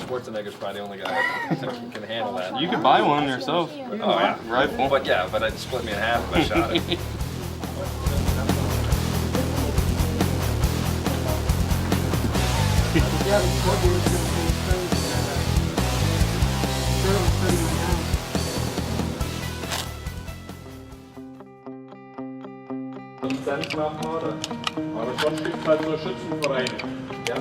Schwarzenegger's probably the only guy that can handle that. You could buy one yourself. Oh yeah, rifle. But yeah, but it'd split me in half if I shot it. Lizenz machen oder? Aber sonst gibt es halt so Schützenvereine. Ja.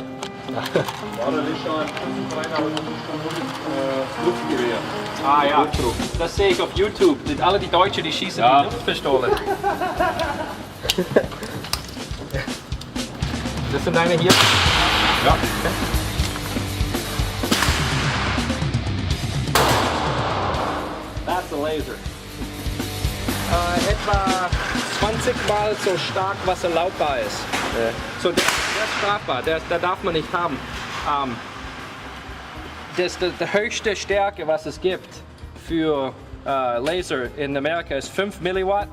War da nicht schon ein Schützenverein, aber das ist schon nur Luftgewehr. Ah ja, das sehe ich auf YouTube. Alle die Deutschen, die schießen die Luftpistole. Das sind deine hier? Ja. That's a laser. Etwa 20 Mal so stark, was erlaubbar ist. So, der ist strafbar, der darf man nicht haben. Das die höchste Stärke, was es gibt für Laser in Amerika ist 5 Milliwatt.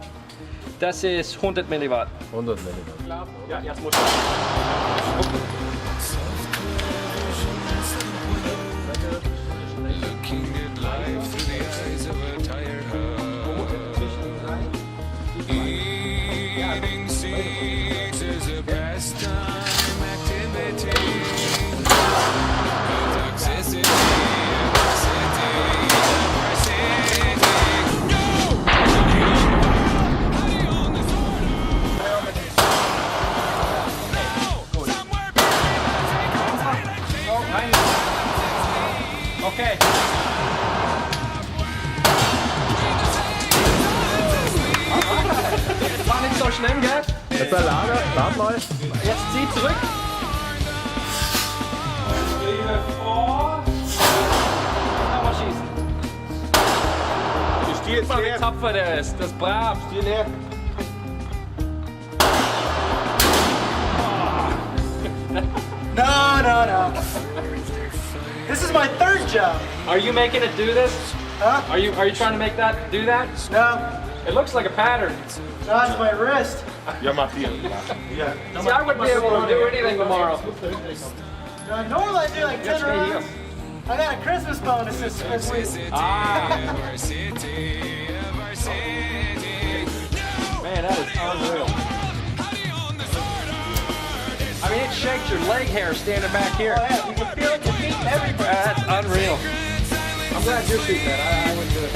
Das ist 100 Milliwatt. 100 Milliwatt. Ja, jetzt muss ich. Okay. Das war nicht so schlimm, gell? Jetzt ein Lager, warte mal. Jetzt zieh zurück. Vor. Aber schießen. Ich stehe jetzt Guck mal, wie leer. tapfer der ist. Das ist brav. Steh leer. No. This is my third job. Are you making it do this? Huh? Are you trying to make that do that? No, It looks like a pattern. that's my wrist. Ja, mach dir. See, I wouldn't be able to do anything tomorrow. Normally I do like 10 rounds. I got a Christmas bonus this week. Ah. Man, that is unreal. I mean, it shakes your leg hair standing back here. Oh yeah, you can feel it, the heat, everything. That's unreal. I'm glad you're shooting that. I wouldn't do it.